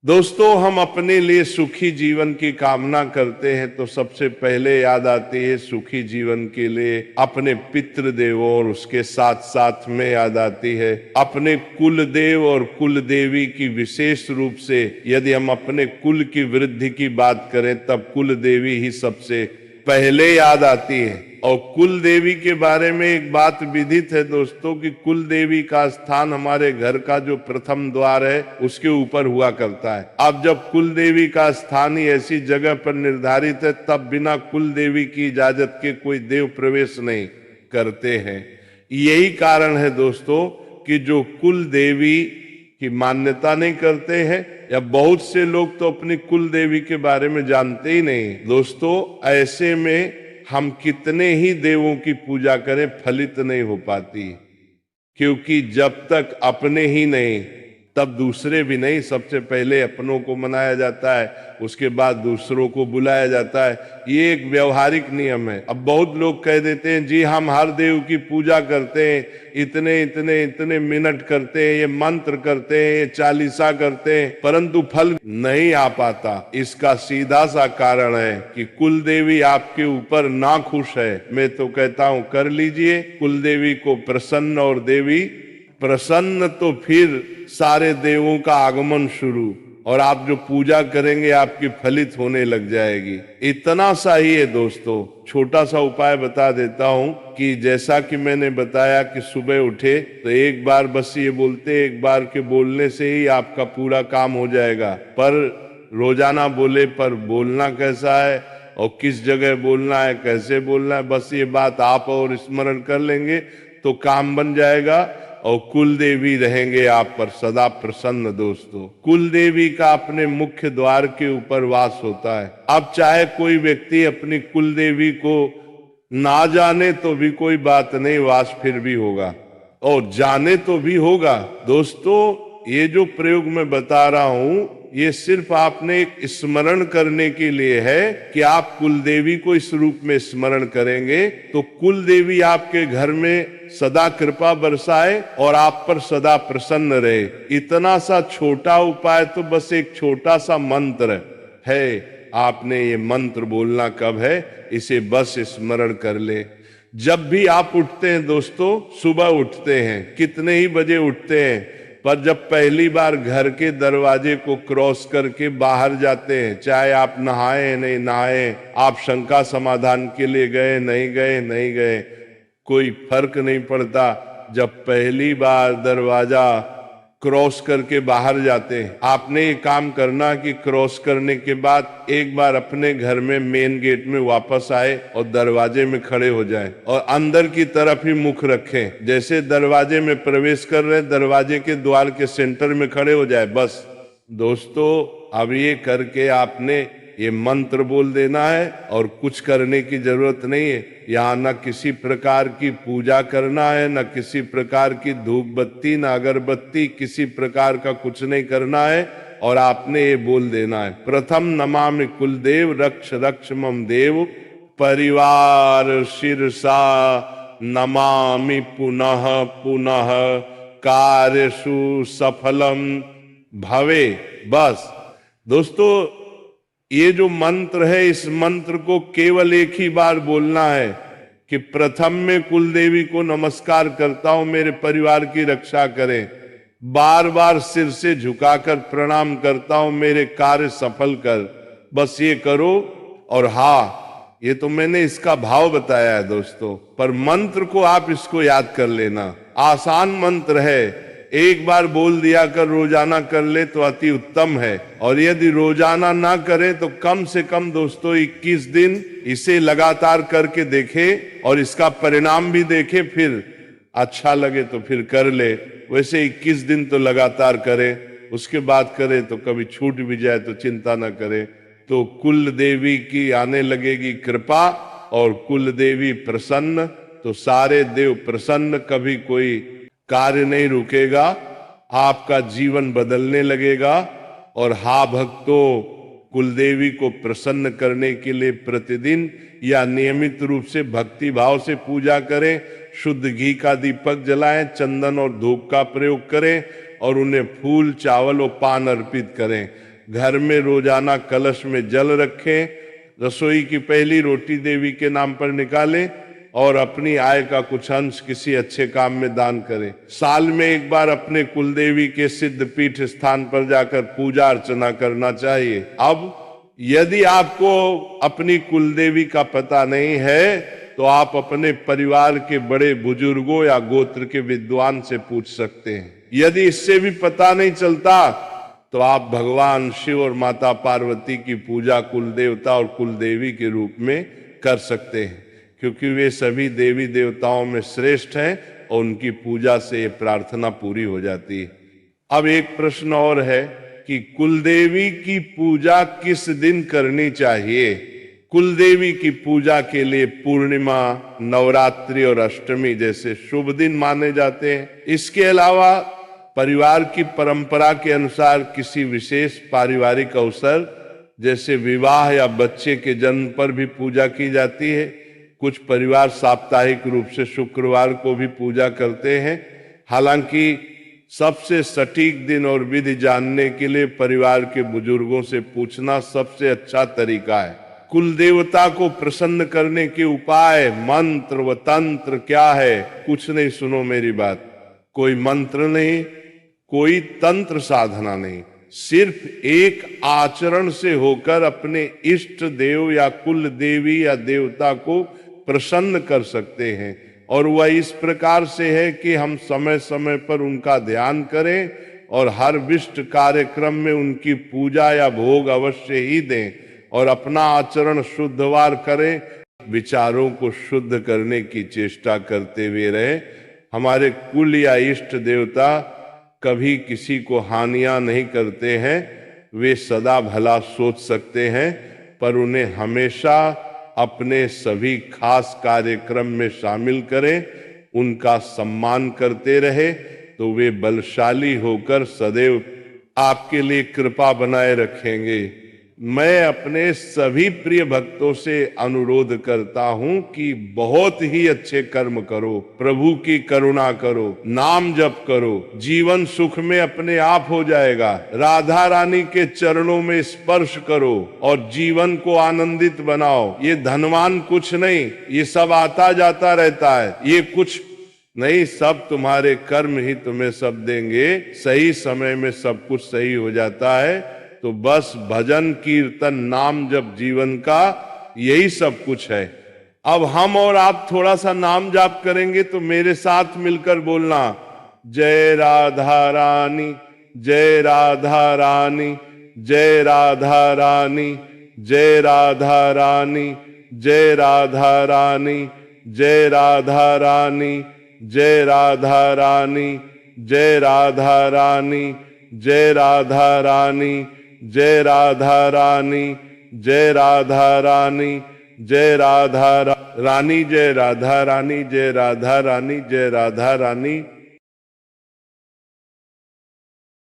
दोस्तों, हम अपने लिए सुखी जीवन की कामना करते हैं तो सबसे पहले याद आती है सुखी जीवन के लिए अपने पितृ देवों, और उसके साथ साथ में याद आती है अपने कुल देव और कुल देवी की। विशेष रूप से यदि हम अपने कुल की वृद्धि की बात करें तब कुल देवी ही सबसे पहले याद आती है। और कुल देवी के बारे में एक बात विदित है दोस्तों कि कुल देवी का स्थान हमारे घर का जो प्रथम द्वार है उसके ऊपर हुआ करता है। अब जब कुल देवी का स्थान ही ऐसी जगह पर निर्धारित है तब बिना कुल देवी की इजाजत के कोई देव प्रवेश नहीं करते हैं। यही कारण है दोस्तों कि जो कुल देवी की मान्यता नहीं करते हैं, या बहुत से लोग तो अपनी कुल देवी के बारे में जानते ही नहीं। दोस्तों, ऐसे में हम कितने ही देवों की पूजा करें फलित नहीं हो पाती, क्योंकि जब तक अपने ही नहीं तब दूसरे भी नहीं। सबसे पहले अपनों को मनाया जाता है, उसके बाद दूसरों को बुलाया जाता है। ये एक व्यवहारिक नियम है। अब बहुत लोग कह देते हैं जी हम हर देव की पूजा करते हैं, इतने इतने इतने मिनट करते हैं, ये मंत्र करते हैं, ये चालीसा करते हैं, परंतु फल नहीं आ पाता। इसका सीधा सा कारण है कि कुल देवी आपके ऊपर ना खुश है। मैं तो कहता हूं कर लीजिए कुल देवी को प्रसन्न, और देवी प्रसन्न तो फिर सारे देवों का आगमन शुरू, और आप जो पूजा करेंगे आपकी फलित होने लग जाएगी। इतना सा ही है दोस्तों। छोटा सा उपाय बता देता हूं कि जैसा कि मैंने बताया कि सुबह उठे तो एक बार बस ये बोलते, एक बार के बोलने से ही आपका पूरा काम हो जाएगा। पर रोजाना बोले पर बोलना कैसा है और किस जगह बोलना है, कैसे बोलना है, बस ये बात आप और स्मरण कर लेंगे तो काम बन जाएगा, और कुल देवी रहेंगे आप पर सदा प्रसन्न। दोस्तों, कुल देवी का अपने मुख्य द्वार के ऊपर वास होता है। अब चाहे कोई व्यक्ति अपनी कुल देवी को ना जाने तो भी कोई बात नहीं, वास फिर भी होगा, और जाने तो भी होगा। दोस्तों, ये जो प्रयोग मैं बता रहा हूं ये सिर्फ आपने एक स्मरण करने के लिए है कि आप कुल देवी को इस रूप में स्मरण करेंगे तो कुल देवी आपके घर में सदा कृपा बरसाए और आप पर सदा प्रसन्न रहे। इतना सा छोटा उपाय तो बस एक छोटा सा मंत्र है। आपने ये मंत्र बोलना कब है, इसे बस स्मरण कर ले। जब भी आप उठते हैं दोस्तों, सुबह उठते हैं, कितने ही बजे उठते हैं, पर जब पहली बार घर के दरवाजे को क्रॉस करके बाहर जाते हैं, चाहे आप नहाए नहीं नहाए, आप शंका समाधान के लिए गए नहीं गए, कोई फर्क नहीं पड़ता। जब पहली बार दरवाजा क्रॉस करके बाहर जाते हैं, आपने ये काम करना कि क्रॉस करने के बाद एक बार अपने घर में मेन गेट में वापस आए और दरवाजे में खड़े हो जाएं और अंदर की तरफ ही मुख रखें। जैसे दरवाजे में प्रवेश कर रहे, दरवाजे के द्वार के सेंटर में खड़े हो जाए बस। दोस्तों, अब ये करके आपने ये मंत्र बोल देना है और कुछ करने की जरूरत नहीं है। यहाँ न किसी प्रकार की पूजा करना है, न किसी प्रकार की धूप बत्ती, न अगरबत्ती, किसी प्रकार का कुछ नहीं करना है। और आपने ये बोल देना है, प्रथम नमामि कुलदेव रक्ष रक्ष मम देव, परिवार शिरसा नमामि पुनः पुनः, कार्यसु सफलम भवे। बस दोस्तों, ये जो मंत्र है इस मंत्र को केवल एक ही बार बोलना है कि प्रथम में कुल देवी को नमस्कार करता हूं, मेरे परिवार की रक्षा करें। बार बार सिर से झुकाकर प्रणाम करता हूं, मेरे कार्य सफल कर। बस ये करो। और हाँ, ये तो मैंने इसका भाव बताया है दोस्तों, पर मंत्र को आप इसको याद कर लेना। आसान मंत्र है, एक बार बोल दिया कर रोजाना कर ले तो अति उत्तम है। और यदि रोजाना ना करे तो कम से कम दोस्तों 21 दिन इसे लगातार करके देखे और इसका परिणाम भी देखे, फिर अच्छा लगे तो फिर कर ले। वैसे 21 दिन तो लगातार करे, उसके बाद करे तो कभी छूट भी जाए तो चिंता ना करे। तो कुल देवी की आने लगेगी कृपा, और कुल देवी प्रसन्न तो सारे देव प्रसन्न, कभी कोई कार्य नहीं रुकेगा, आपका जीवन बदलने लगेगा। और हा भक्तों, कुलदेवी को प्रसन्न करने के लिए प्रतिदिन या नियमित रूप से भक्ति भाव से पूजा करें, शुद्ध घी का दीपक जलाएं, चंदन और धूप का प्रयोग करें और उन्हें फूल चावल और पान अर्पित करें। घर में रोजाना कलश में जल रखें, रसोई की पहली रोटी देवी के नाम पर निकालें और अपनी आय का कुछ अंश किसी अच्छे काम में दान करें। साल में एक बार अपने कुलदेवी के सिद्ध पीठ स्थान पर जाकर पूजा अर्चना करना चाहिए। अब यदि आपको अपनी कुलदेवी का पता नहीं है तो आप अपने परिवार के बड़े बुजुर्गों या गोत्र के विद्वान से पूछ सकते हैं। यदि इससे भी पता नहीं चलता तो आप भगवान शिव और माता पार्वती की पूजा कुलदेवता और कुलदेवी के रूप में कर सकते हैं, क्योंकि वे सभी देवी देवताओं में श्रेष्ठ हैं और उनकी पूजा से ये प्रार्थना पूरी हो जाती है। अब एक प्रश्न और है कि कुलदेवी की पूजा किस दिन करनी चाहिए। कुलदेवी की पूजा के लिए पूर्णिमा, नवरात्रि और अष्टमी जैसे शुभ दिन माने जाते हैं। इसके अलावा परिवार की परंपरा के अनुसार किसी विशेष पारिवारिक अवसर जैसे विवाह या बच्चे के जन्म पर भी पूजा की जाती है। कुछ परिवार साप्ताहिक रूप से शुक्रवार को भी पूजा करते हैं। हालांकि सबसे सटीक दिन और विधि जानने के लिए परिवार के बुजुर्गों से पूछना सबसे अच्छा तरीका है। कुल देवता को प्रसन्न करने के उपाय, मंत्र व तंत्र क्या है? कुछ नहीं, सुनो मेरी बात। कोई मंत्र नहीं, कोई तंत्र साधना नहीं, सिर्फ एक आचरण से होकर अपने इष्ट देव या कुल देवी या देवता को प्रसन्न कर सकते हैं। और वह इस प्रकार से है कि हम समय समय पर उनका ध्यान करें और हर विशिष्ट कार्यक्रम में उनकी पूजा या भोग अवश्य ही दें और अपना आचरण शुद्धवार करें, विचारों को शुद्ध करने की चेष्टा करते हुए रहे। हमारे कुल या इष्ट देवता कभी किसी को हानियां नहीं करते हैं, वे सदा भला सोच सकते हैं, पर उन्हें हमेशा अपने सभी खास कार्यक्रम में शामिल करें, उनका सम्मान करते रहे तो वे बलशाली होकर सदैव आपके लिए कृपा बनाए रखेंगे। मैं अपने सभी प्रिय भक्तों से अनुरोध करता हूं कि बहुत ही अच्छे कर्म करो, प्रभु की करुणा करो, नाम जप करो, जीवन सुख में अपने आप हो जाएगा। राधा रानी के चरणों में स्पर्श करो और जीवन को आनंदित बनाओ। ये धनवान कुछ नहीं, ये सब आता जाता रहता है, ये कुछ नहीं, सब तुम्हारे कर्म ही तुम्हें सब देंगे। सही समय में सब कुछ सही हो जाता है। तो बस भजन कीर्तन नाम जप जीवन का यही सब कुछ है। अब हम और आप थोड़ा सा नाम जाप करेंगे तो मेरे साथ मिलकर बोलना, जय राधा रानी, जय राधा रानी, जय राधा रानी, जय राधा रानी, जय राधा रानी, जय राधा रानी, जय राधा रानी, जय राधा रानी, जय राधा रानी, जय राधा रानी, जय राधा रानी, जय राधा रानी, जय राधा रानी, जय राधा रानी, जय राधा रानी।